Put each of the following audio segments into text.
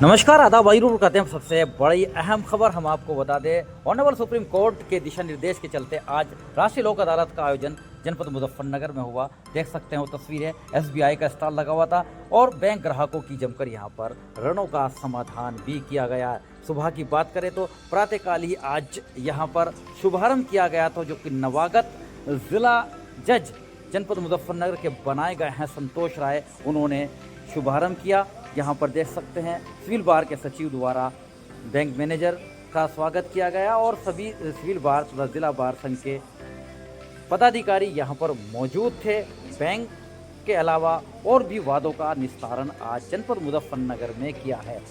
नमस्कार, आदाब, भाई रूर कहते हैं। सबसे बड़ी अहम खबर हम आपको बता दें, ऑनरेबल सुप्रीम कोर्ट के दिशा निर्देश के चलते आज राष्ट्रीय लोक अदालत का आयोजन जनपद मुजफ्फरनगर में हुआ। देख सकते हैं वो तस्वीरें, एसबीआई का स्टॉल लगा हुआ था और बैंक ग्राहकों की जमकर यहाँ पर ऋणों का समाधान भी किया गया। सुबह की बात करें तो प्रातःकाल ही आज यहाँ पर शुभारंभ किया गया था, जो कि नवागत जिला जज जनपद मुजफ्फरनगर के बनाए गए हैं संतोष राय, उन्होंने शुभारंभ किया। यहाँ पर देख सकते हैं सिविल बार के सचिव द्वारा बैंक मैनेजर का स्वागत किया गया और सभी सिविल बार तथा जिला बार संघ के पदाधिकारी यहाँ पर मौजूद थे। बैंक के अलावा और भी वादों का निस्तारण आज जनपद मुजफ्फरनगर में किया है।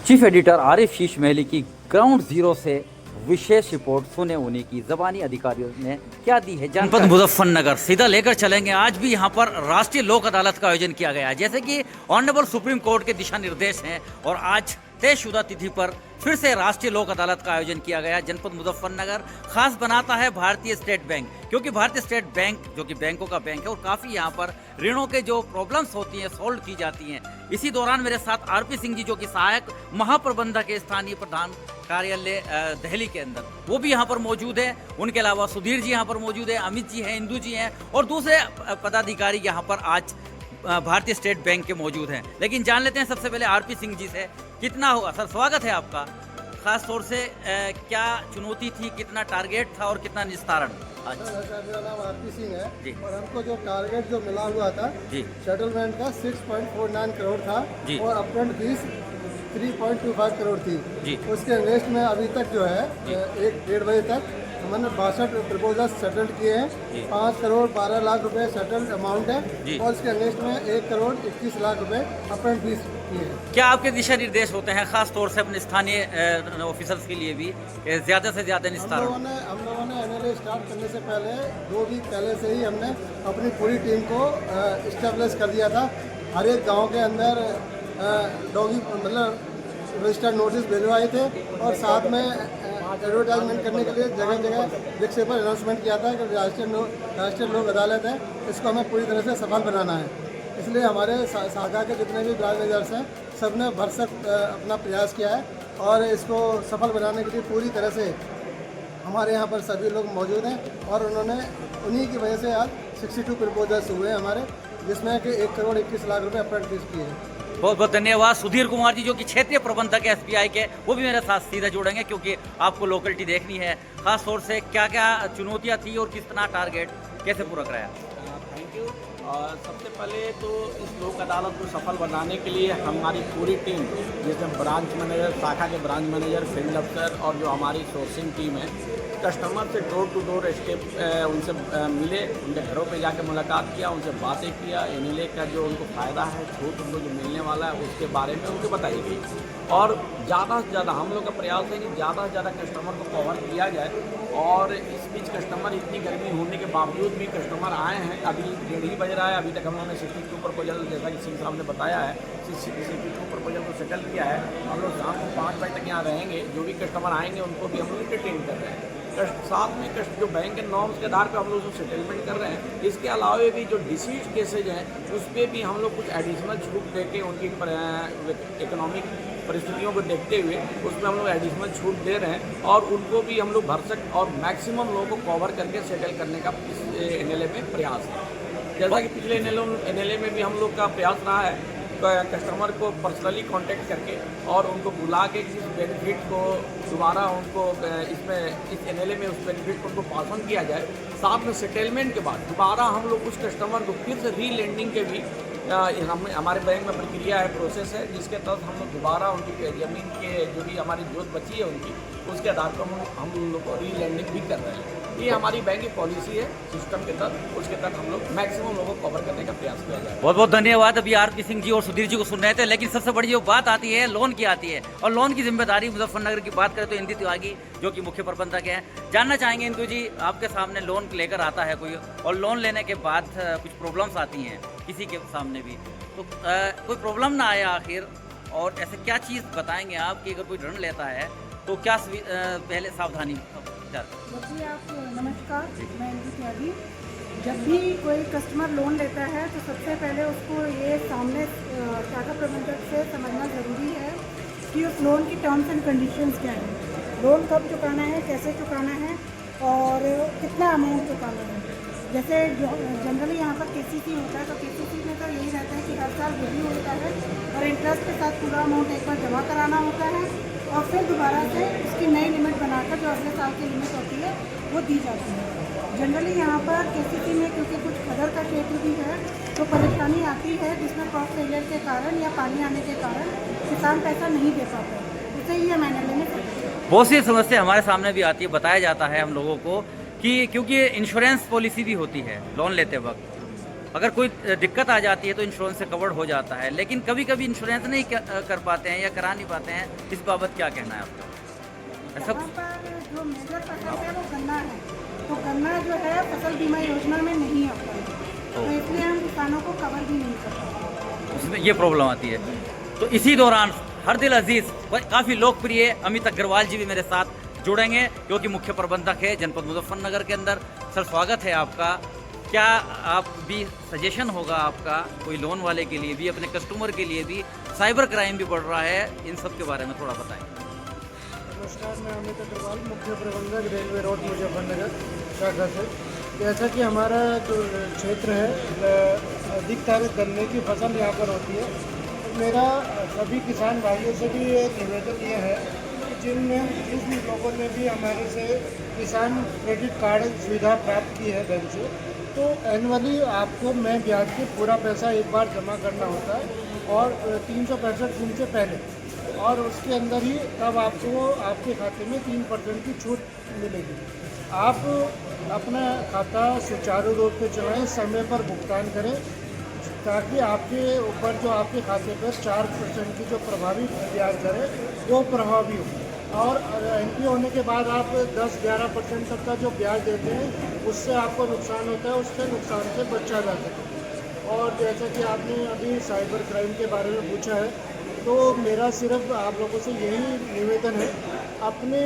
चीफ एडिटर आरिफ शीश महली की ग्राउंड जीरो से विशेष रिपोर्ट सुने, उन्हीं की जबानी अधिकारियों ने क्या दी है जनपद मुजफ्फरनगर। सीधा लेकर चलेंगे। आज भी यहाँ पर राष्ट्रीय लोक अदालत का आयोजन किया गया है, जैसे कि ऑनरेबल सुप्रीम कोर्ट के दिशा निर्देश हैं और आज तयशुदा तिथि पर फिर से राष्ट्रीय लोक अदालत का आयोजन किया गया। जनपद मुजफ्फरनगर खास बनाता है भारतीय स्टेट बैंक, क्योंकि भारतीय स्टेट बैंक जो कि बैंकों का बैंक है और काफ़ी यहाँ पर ऋणों के जो प्रॉब्लम्स होती हैं सॉल्व की जाती हैं। इसी दौरान मेरे साथ आरपी सिंह जी, जो कि सहायक महाप्रबंधक है स्थानीय प्रधान कार्यालय दिल्ली के अंदर, वो भी यहाँ पर मौजूद है। उनके अलावा सुधीर जी यहाँ पर मौजूद है, अमित जी हैं, इंदू जी हैं और दूसरे पदाधिकारी यहाँ पर आज भारतीय स्टेट बैंक के मौजूद हैं। लेकिन जान लेते हैं सबसे पहले आरपी सिंह जी से, कितना होगा सर, स्वागत है आपका। खास तौर से क्या चुनौती थी, कितना टारगेट था और कितना निस्तारण? मेरा नाम आरपी सिंह है जी। और हमको जो टारगेट जो मिला हुआ था जी, सेटलमेंट का 6.49 करोड़ था जी। और अपफ्रंट फीस 3.25 करोड़ थी जी। उसके इन्वेस्ट में अभी तक जो है 1-1:30 बजे तक हमने 62 प्रपोजल सेटल्ड किए हैं। 5 करोड़ 12 लाख रुपए सेटल्ड अमाउंट है और इसके इन्वेस्ट में 1 करोड़ 21 लाख रुपए अपफ्रंट फीस किए हैं। क्या आपके दिशा निर्देश होते हैं खास तौर से अपने स्थानीय ऑफिसर्स के लिए भी ज़्यादा से ज़्यादा निस्तारण? हम लोगों ने एनएलए स्टार्ट करने से पहले 2 वीक पहले से ही हमने अपनी पूरी टीम को इस्टेब्लिश कर दिया था। हर एक गांव के अंदर डॉगी मतलब रजिस्टर्ड नोटिस भिजवाए थे और साथ में एडवर्टाइजमेंट करने के लिए जगह जगह रिक्शे पर अनाउंसमेंट किया था कि राष्ट्रीय लोक अदालत है, इसको हमें पूरी तरह से सफल बनाना है। इसलिए हमारे शाखा के जितने भी ब्रांच मैनेजर्स हैं सब ने भरसक अपना प्रयास किया है और इसको सफल बनाने के लिए पूरी तरह से हमारे यहाँ पर सभी लोग मौजूद हैं और उन्हीं की वजह से आज 62 प्रपोजल्स हुए हैं हमारे, जिसमें कि 1 करोड़ 21 लाख रुपए अपफ्रंट फीस किए हैं। बहुत बहुत धन्यवाद। सुधीर कुमार जी, जो कि क्षेत्रीय प्रबंधक है एसबीआई के, वो भी मेरे साथ सीधा जुड़ेंगे क्योंकि आपको लोकेलिटी देखनी है। खास तौर से क्या क्या चुनौतियाँ थी और कितना टारगेट कैसे पूरा कराया? Thank you. और सबसे पहले तो इस लोक अदालत को सफल बनाने के लिए हमारी पूरी टीम, जिसमें ब्रांच मैनेजर, शाखा के ब्रांच मैनेजर, फील्ड अफसर और जो हमारी सोर्सिंग टीम है, कस्टमर से डोर टू डोर स्टेप उनसे मिले, उनके घरों पे जाके मुलाकात किया, उनसे बातें किया। एनएलए का जो उनको फ़ायदा है, छूट उनको जो मिलने वाला है, उसके बारे में उनको बताई गई और ज़्यादा से ज़्यादा हम लोग का प्रयास है कि ज़्यादा से ज़्यादा कस्टमर को कवर किया जाए। और इस बीच कस्टमर, इतनी गर्मी होने के बावजूद भी कस्टमर आए हैं। अभी 1:30 बज रहा है, अभी तक हम लोगों ने 62 प्रपोजल, जैसा कि सिंह साहब ने बताया है, 62 प्रपोजल को सेटल किया है। हम लोग शाम को 5 बजे तक यहाँ रहेंगे। जो भी कस्टमर आएंगे उनको भी हम लोग इंटरटेन कर रहे हैं। साथ में जो बैंक के नॉर्म्स के आधार पे हम लोग उसको सेटलमेंट कर रहे हैं। इसके अलावा भी जो डिस्प्यूट केसेज हैं उस पर भी हम लोग कुछ एडिशनल छूट देके उनकी इकोनॉमिक परिस्थितियों को देखते हुए उसमें हम लोग एडिशनल छूट दे रहे हैं और उनको भी हम लोग भरसक और मैक्सिमम लोगों को कवर करके सेटल करने का इस एनएलए में प्रयास है। जैसा कि पिछले एनएलए में भी हम लोग का प्रयास रहा है, कस्टमर को पर्सनली कांटेक्ट करके और उनको बुला के इस बेनिफिट को दोबारा उनको इस एनएलए में उस बेनिफिट को उनको पास ऑन किया जाए। साथ में सेटलमेंट के बाद दोबारा हम लोग उस कस्टमर को फिर से रीलेंडिंग के भी हमारे बैंक में प्रक्रिया है, प्रोसेस है, जिसके तहत हम लोग दोबारा उनकी ज़मीन के जो भी हमारी जोत बची है उनकी, उसके आधार पर हम लोग को रीलैंडिंग भी कर रहे हैं। ये हमारी बैंक की पॉलिसी है सिस्टम के तहत, उसके तहत हम लोग मैक्सिमम लोगों को कवर करने का प्रयास किया जाए। बहुत बहुत धन्यवाद। अभी आरपी सिंह जी और सुधीर जी को सुन रहे थे, लेकिन सबसे बड़ी जो बात आती है लोन की आती है और लोन की जिम्मेदारी मुजफ्फरनगर की बात करें तो इंदू त्यागी, जो कि मुख्य प्रबंधक हैं, जानना चाहेंगे इंदू जी, आपके सामने लोन लेकर आता है कोई और लोन लेने के बाद कुछ प्रॉब्लम्स आती हैं किसी के सामने भी, तो कोई प्रॉब्लम ना आए आखिर, और ऐसे क्या चीज़ बताएंगे आप कि अगर कोई ऋण लेता है तो क्या पहले सावधानी? जी आप नमस्कार, मैं इंदू त्यागी। जब भी कोई कस्टमर लोन लेता है तो सबसे पहले उसको ये सामने शाखा प्रबंधक से समझना ज़रूरी है कि उस लोन की टर्म्स एंड कंडीशंस क्या है, लोन कब चुकाना है, कैसे चुकाना है और कितना अमाउंट चुकाना है। जैसे जनरली यहाँ पर केसीसी होता है, तो केसीसी में तो यही रहता है कि हर साल रिव्यू होता है और इंटरेस्ट के साथ पूरा अमाउंट एक बार जमा कराना होता है और फिर दोबारा से उसकी नई लिमिट बनाकर जो अगले साल की लिमिट होती है वो दी जाती है। जनरली यहाँ पर केसीसी में क्योंकि कुछ खदर का क्षेत्र भी है तो परेशानी आती है, जिसमें क्रॉप फेलियर के कारण या पानी आने के कारण किसान पैसा नहीं दे पाता, उसे ही एम एन एल में सकते हैं। बहुत सी समस्या हमारे सामने भी आती है, बताया जाता है हम लोगों को कि क्योंकि इंश्योरेंस पॉलिसी भी होती है लोन लेते वक्त, अगर कोई दिक्कत आ जाती है तो इंश्योरेंस से कवर्ड हो जाता है, लेकिन कभी कभी इंश्योरेंस नहीं कर पाते हैं या करा नहीं पाते हैं। इस बाबत क्या कहना है आपका? ऐसा यहाँ पर जो मेजर फसल है वो गन्ना है, तो गन्ना जो है फसल बीमा योजना में नहीं आता है, तो इसलिए हम किसानों को कवर भी नहीं कर पाते, उसमें ये प्रॉब्लम आती है। तो इसी दौरान हर दिल अजीज काफ़ी लोकप्रिय अमित अग्रवाल जी भी मेरे साथ जुड़ेंगे, क्योंकि मुख्य प्रबंधक है जनपद मुजफ्फरनगर के अंदर। सर, स्वागत है आपका। क्या आप भी सजेशन होगा आपका कोई लोन वाले के लिए भी, अपने कस्टमर के लिए भी, साइबर क्राइम भी बढ़ रहा है, इन सब के बारे में थोड़ा बताएं। नमस्कार, मैं अमित अग्रवाल, मुख्य प्रबंधक रेलवे रोड मुजफ्फरनगर शाखा से। जैसा कि हमारा जो क्षेत्र है अधिकतर गन्ने की फसल यहाँ पर होती है, तो मेरा सभी किसान भाइयों से भी एक निवेदन ये है कि जिन लोगों ने भी हमारे से किसान क्रेडिट कार्ड सुविधा प्राप्त की है बैंक से, तो एनुअली आपको मैं ब्याज के पूरा पैसा एक बार जमा करना होता है और 365 दिन से पहले, और उसके अंदर ही तब आपको आपके खाते में 3% की छूट मिलेगी। आप अपना खाता सुचारू रूप से चलाएं, समय पर भुगतान करें, ताकि आपके ऊपर जो आपके खाते पर 4% की जो प्रभावी ब्याज दर है वो प्रभावी हो, और एनपीए होने के बाद आप 10-11% तक का जो ब्याज देते हैं उससे आपको नुकसान होता है, उससे नुकसान से बचा जा सके। और जैसा कि आपने अभी साइबर क्राइम के बारे में पूछा है, तो मेरा सिर्फ आप लोगों से यही निवेदन है, अपने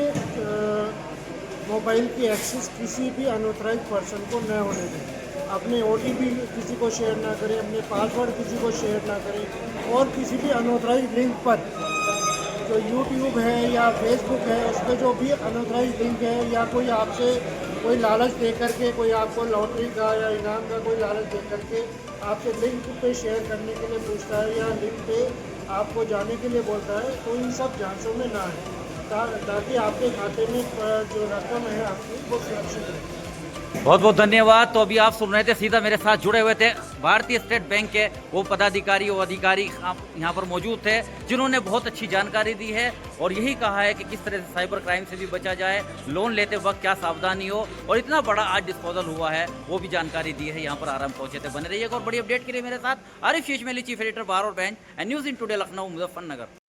मोबाइल की एक्सेस किसी भी अनऑथराइज पर्सन को न होने दें, अपने ओटीपी किसी को शेयर ना करें, अपने पासवर्ड किसी को शेयर ना करें, और किसी भी अनऑथराइज लिंक पर जो यूट्यूब है या फेसबुक है उस पर जो भी अनऑथराइज लिंक है या कोई आपसे कोई लालच दे करके, कोई आपको लॉटरी का या इनाम का कोई लालच दे करके आपसे लिंक पे शेयर करने के लिए पूछता है या लिंक पे आपको जाने के लिए बोलता है, तो इन सब झांसों में ना है, ताकि आपके खाते में जो रकम है आपकी वो सुरक्षित रहे। बहुत बहुत धन्यवाद। तो अभी आप सुन रहे थे, सीधा मेरे साथ जुड़े हुए थे भारतीय स्टेट बैंक के वो पदाधिकारी और अधिकारी यहाँ पर मौजूद थे, जिन्होंने बहुत अच्छी जानकारी दी है और यही कहा है कि किस तरह से साइबर क्राइम से भी बचा जाए, लोन लेते वक्त क्या सावधानी हो, और इतना बड़ा आज डिस्पोजल हुआ है वो भी जानकारी दी है। यहाँ पर आराम पहुंचे थे। बने रहिएगा और बड़ी अपडेट के लिए मेरे साथ आरिफ शेष मेली, चीफ एडिटर बार और bench and news in today Lucknow Muzaffarnagar.